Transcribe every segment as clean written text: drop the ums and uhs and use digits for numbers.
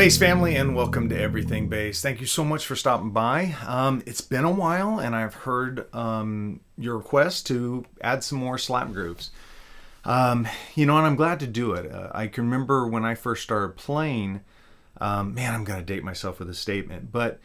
bass family, and welcome to Everything Bass. Thank you so much for stopping by. It's been a while, and I've heard your request to add some more slap grooves. And I'm glad to do it. I can remember when I first started playing, I'm going to date myself with a statement, but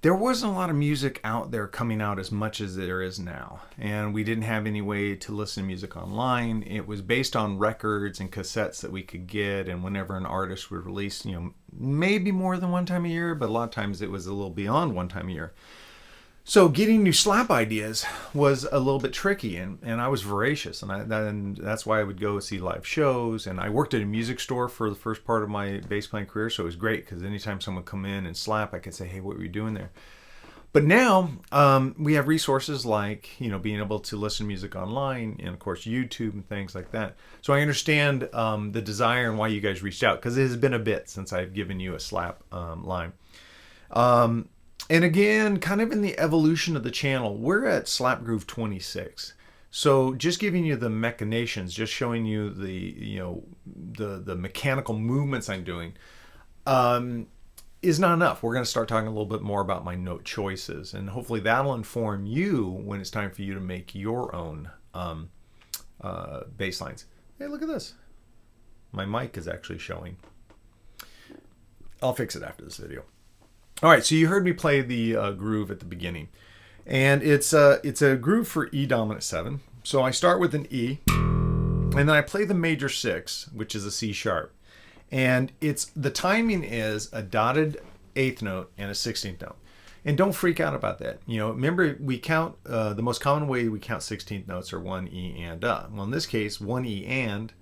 there wasn't a lot of music out there coming out as much as there is now. And we didn't have any way to listen to music online. It was based on records and cassettes that we could get. And whenever an artist would release, maybe more than one time a year, but a lot of times it was a little beyond one time a year. So getting new slap ideas was a little bit tricky, and I was voracious, and that's why I would go see live shows. And I worked at a music store for the first part of my bass playing career, so it was great because anytime someone would come in and slap, I could say, "Hey, what were you doing there?" But now we have resources like being able to listen to music online, and of course YouTube and things like that. So I understand the desire and why you guys reached out, because it has been a bit since I've given you a slap line. And again, kind of in the evolution of the channel, we're at Slap Groove 26. So just giving you the machinations, just showing you the mechanical movements I'm doing, is not enough. We're going to start talking a little bit more about my note choices, and hopefully that'll inform you when it's time for you to make your own bass lines. Hey, look at this. My mic is actually showing. I'll fix it after this video. All right, so you heard me play the groove at the beginning, and it's a groove for E dominant 7. So I start with an E, and then I play the major 6, which is a C sharp, and the timing is a dotted 8th note and a 16th note. And don't freak out about that. Remember, we count the most common way we count 16th notes are 1 E and Well, in this case, 1 E and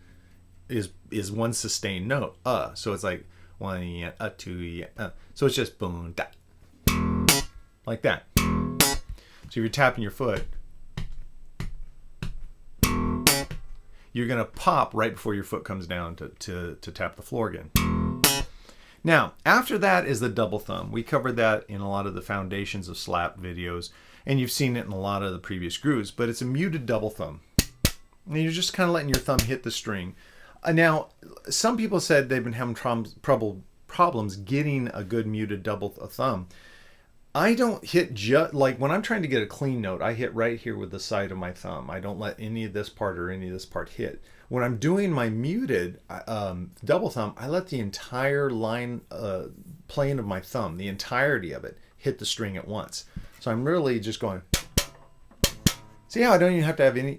is one sustained note. So it's like 1 E, 2 E, So it's just boom, da, like that. So if you're tapping your foot, you're going to pop right before your foot comes down to tap the floor again. Now, after that is the double thumb. We covered that in a lot of the foundations of slap videos, and you've seen it in a lot of the previous grooves, but it's a muted double thumb. And you're just kind of letting your thumb hit the string. Now, some people said they've been having problems getting a good muted double thumb. I don't hit like when I'm trying to get a clean note, I hit right here with the side of my thumb. I don't let any of this part or any of this part hit. When I'm doing my muted double thumb, I let the entire line plane of my thumb, the entirety of it, hit the string at once. So I'm really just going. See how I don't even have to have any.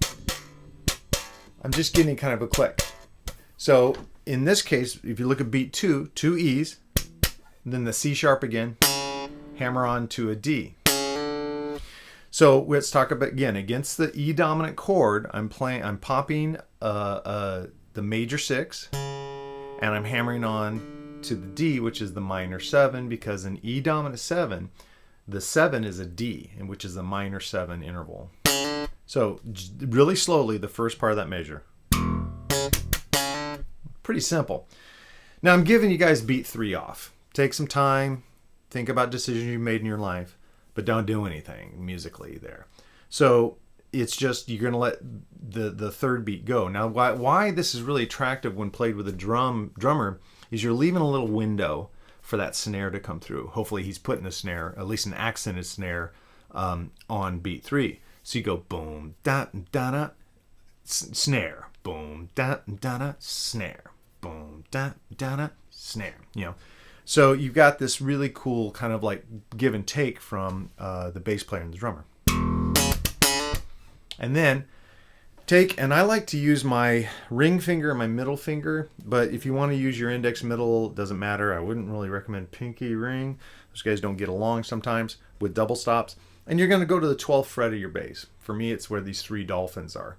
I'm just getting kind of a click. So in this case, if you look at beat 2, 2 E's, then the C sharp again, hammer on to a D. So let's talk about, again, against the E dominant chord, I'm popping the major 6, and I'm hammering on to the D, which is the minor 7, because in E dominant 7, the 7 is a D, which is the minor 7 interval. So really slowly, the first part of that measure. Pretty simple. Now I'm giving you guys beat 3 off. Take some time, think about decisions you made in your life, but don't do anything musically there. So it's just you're going to let the third beat go. Now why this is really attractive when played with a drummer is you're leaving a little window for that snare to come through. Hopefully he's putting a snare, at least an accented snare, on beat 3. So you go boom, da da da, snare, boom, da da da, snare. Boom, da, da, da, snare. So you've got this really cool kind of like give and take from the bass player and the drummer. And then and I like to use my ring finger and my middle finger, but if you want to use your index middle, it doesn't matter. I wouldn't really recommend pinky ring. Those guys don't get along sometimes with double stops. And you're going to go to the 12th fret of your bass. For me, it's where these 3 dolphins are.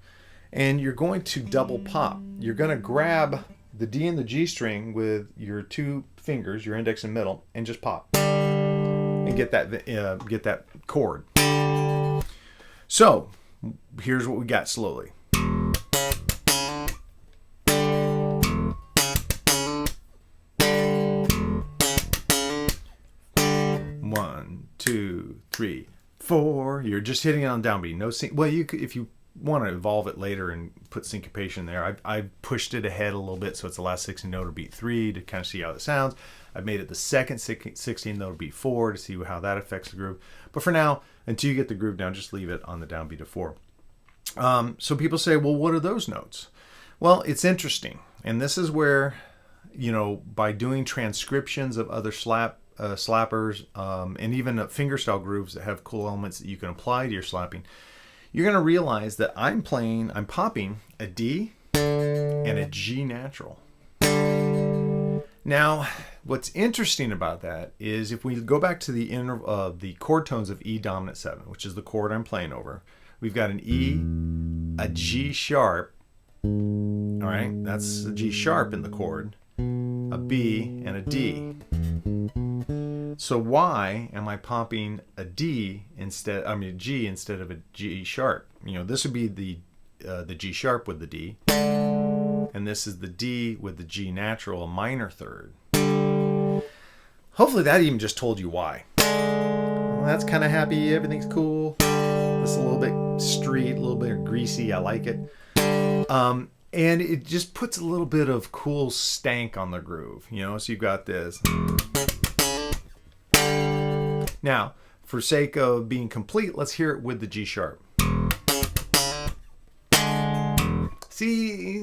And you're going to double pop. You're going to grab the D and the G string with your 2 fingers, your index and middle, and just pop and get that chord. So here's what we got slowly. One, 2, 3, 4. You're just hitting it on downbeat. No sync. Well, if you want to evolve it later and put syncopation there. I pushed it ahead a little bit so it's the last 16 note of beat 3 to kind of see how it sounds. I've made it the second 16, that'll be 4 to see how that affects the groove. But for now, until you get the groove down, just leave it on the downbeat of 4. So people say, well, what are those notes? Well, it's interesting. And this is where, by doing transcriptions of other slappers, and even fingerstyle grooves that have cool elements that you can apply to your slapping, you're going to realize that I'm popping a D and a G natural. Now, what's interesting about that is if we go back to the chord tones of E dominant 7, which is the chord I'm playing over, we've got an E, a G sharp, all right, that's a G sharp in the chord, a B, and a D. So why am I popping a G instead of a G sharp? This would be the G sharp with the D, and this is the D with the G natural, a minor third. Hopefully that even just told you why. Well, that's kind of happy, everything's cool. This is a little bit street, a little bit greasy, I like it. And it just puts a little bit of cool stank on the groove, so you've got this. Now, for sake of being complete, let's hear it with the G sharp. See,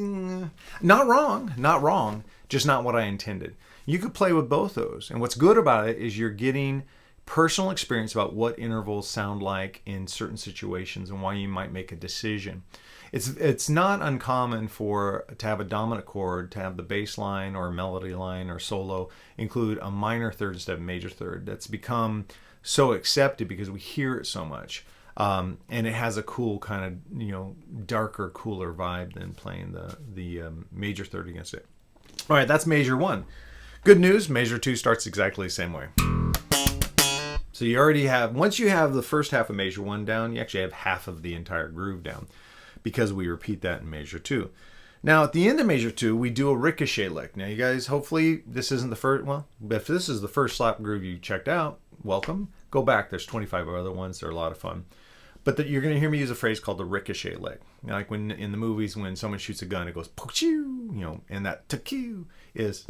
not wrong, just not what I intended. You could play with both those. And what's good about it is you're getting personal experience about what intervals sound like in certain situations and why you might make a decision. It's not uncommon to have a dominant chord, to have the bass line or melody line or solo include a minor third instead of a major third. That's become so accepted because we hear it so much. And it has a cool kind of, darker, cooler vibe than playing the major third against it. All right, that's measure 1. Good news, measure 2 starts exactly the same way. So you already have, once you have the first half of measure 1 down, you actually have half of the entire groove down because we repeat that in measure 2. Now, at the end of measure 2, we do a ricochet lick. Now, you guys, hopefully this isn't the first, well, if this is the first slap groove you checked out, welcome. Go back. There's 25 other ones. They're a lot of fun. But you're going to hear me use a phrase called the ricochet lick. Like when in the movies, when someone shoots a gun, it goes, poochoo, and that ta-cue it's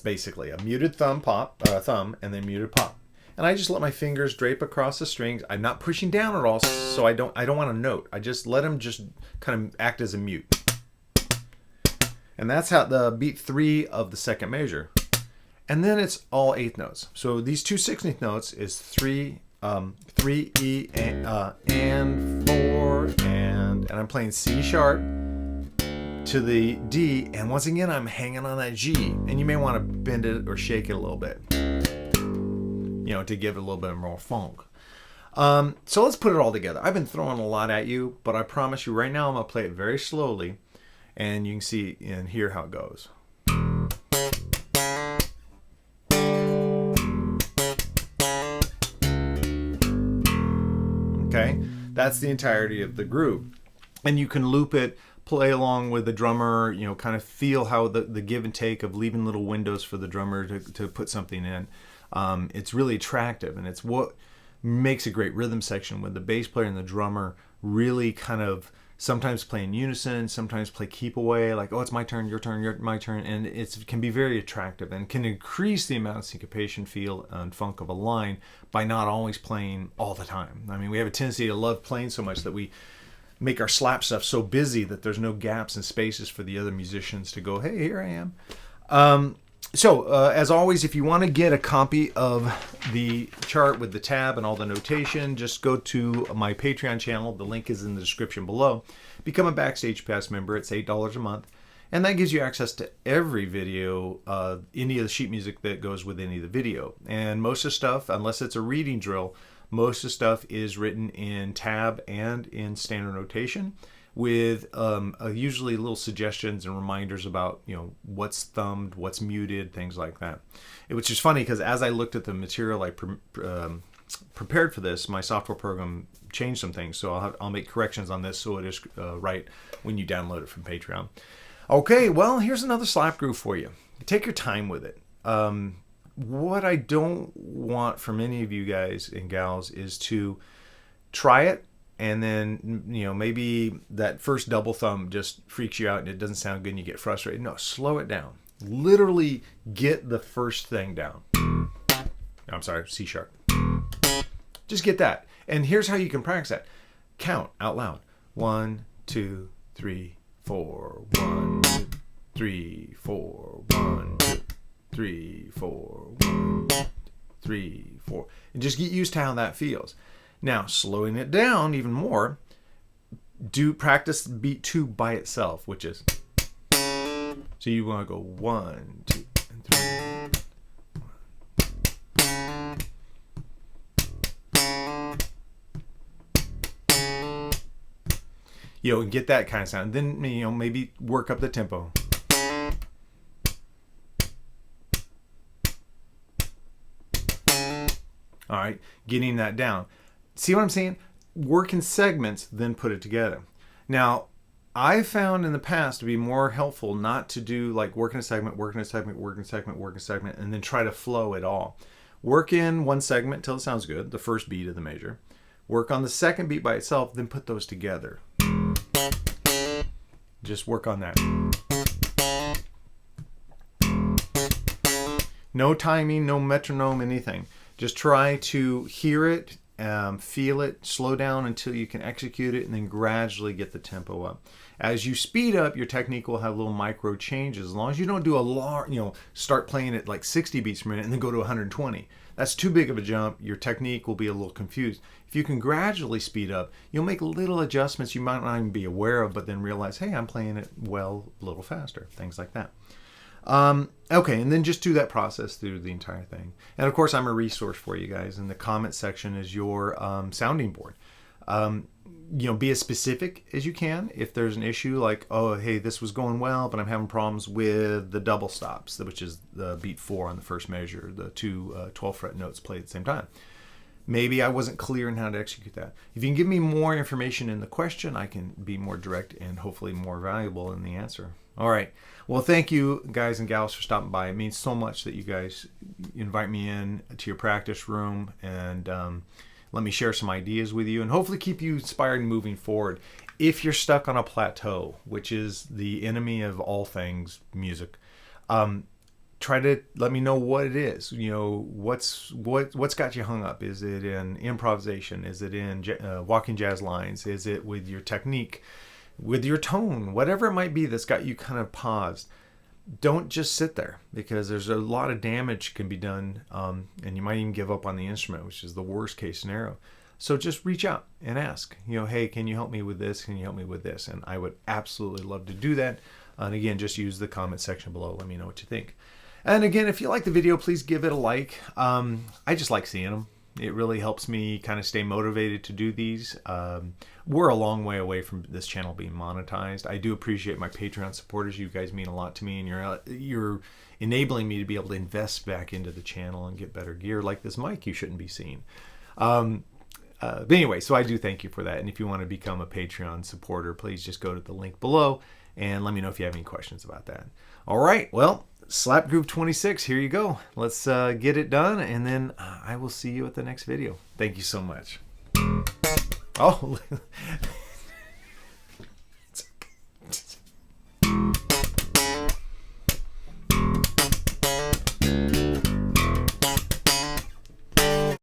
basically a muted thumb, and then muted pop. And I just let my fingers drape across the strings. I'm not pushing down at all, so I don't want a note. I just let them just kind of act as a mute. And that's how the beat 3 of the second measure. And then it's all 8th notes. So these two 16th notes is 3 E and 4 and I'm playing C sharp to the D, and once again I'm hanging on that G, and you may want to bend it or shake it a little bit, to give it a little bit more funk. So let's put it all together. I've been throwing a lot at you, but I promise you right now I'm gonna play it very slowly, and you can see and hear how it goes. Okay, that's the entirety of the groove, and you can loop it, play along with the drummer, kind of feel how the give and take of leaving little windows for the drummer to put something in. It's really attractive, and it's what makes a great rhythm section when the bass player and the drummer really kind of sometimes play in unison, sometimes play keep away, like, oh, it's my turn, your turn, my turn, and it can be very attractive and can increase the amount of syncopation, feel, and funk of a line by not always playing all the time. I mean, we have a tendency to love playing so much that we make our slap stuff so busy that there's no gaps and spaces for the other musicians to go, hey, here I am. As always, if you want to get a copy of the chart with the tab and all the notation, just go to my Patreon channel. The link is in the description below. Become a Backstage Pass member. It's $8 a month. And that gives you access to every video, any of the sheet music that goes with any of the video. And most of the stuff, unless it's a reading drill, most of the stuff is written in tab and in standard notation, with usually little suggestions and reminders about what's thumbed, what's muted, things like that. Which is funny because as I looked at the material I prepared for this, my software program changed some things, so I'll make corrections on this so it is right when you download it from Patreon. Okay, well, here's another slap groove for you. Take your time with it. What I don't want from any of you guys and gals is to try it and then, maybe that first double thumb just freaks you out and it doesn't sound good and you get frustrated. No, slow it down. Literally get the first thing down. I'm sorry, C sharp. Just get that. And here's how you can practice that. Count out loud. 1, 2, 3, 4. 1, 2, 3, 4. 1, 2, 3, 4. 1, 2, 3, 4. And just get used to how that feels. Now, slowing it down even more, practice beat 2 by itself, which is, so you want to go 1, 2, and 3. And get that kind of sound. Then, maybe work up the tempo. All right, getting that down. See what I'm saying? Work in segments, then put it together. Now, I found in the past to be more helpful not to do like work in a segment, work in a segment, work in a segment, work in a segment, and then try to flow it all. Work in one segment till it sounds good, the first beat of the measure. Work on the second beat by itself, then put those together. Just work on that. No timing, no metronome, anything. Just try to hear it, feel it, slow down until you can execute it, and then gradually get the tempo up. As you speed up, your technique will have little micro changes. As long as you don't do a lot, start playing at like 60 beats per minute and then go to 120. That's too big of a jump. Your technique will be a little confused. If you can gradually speed up, you'll make little adjustments you might not even be aware of, but then realize, hey, I'm playing it well a little faster. Things like that. Okay, and then just do that process through the entire thing. And of course, I'm a resource for you guys. In the comment section is your sounding board. Be as specific as you can. If there's an issue like, oh, hey, this was going well, but I'm having problems with the double stops, which is the beat 4 on the first measure, the two 12 fret notes played at the same time. Maybe I wasn't clear in how to execute that. If you can give me more information in the question, I can be more direct and hopefully more valuable in the answer. All right. Well, thank you guys and gals for stopping by. It means so much that you guys invite me in to your practice room and let me share some ideas with you and hopefully keep you inspired and moving forward. If you're stuck on a plateau, which is the enemy of all things music, try to let me know what it is. What's got you hung up? Is it in improvisation? Is it in walking jazz lines? Is it with your technique, with your tone? Whatever it might be that's got you kind of paused. Don't just sit there, because there's a lot of damage can be done, and you might even give up on the instrument, which is the worst case scenario. So just reach out and ask, hey, can you help me with this? Can you help me with this? And I would absolutely love to do that. And again, just use the comment section below. Let me know what you think. And again, if you like the video, please give it a like. I just like seeing them. It really helps me kind of stay motivated to do these. We're a long way away from this channel being monetized. I do appreciate my Patreon supporters. You guys mean a lot to me, and you're enabling me to be able to invest back into the channel and get better gear like this mic you shouldn't be seeing. But anyway, so I do thank you for that. And if you want to become a Patreon supporter, please just go to the link below and let me know if you have any questions about that. All right, well, Slap Groove 26, here you go. Let's get it done, and then I will see you at the next video. Thank you so much. Oh,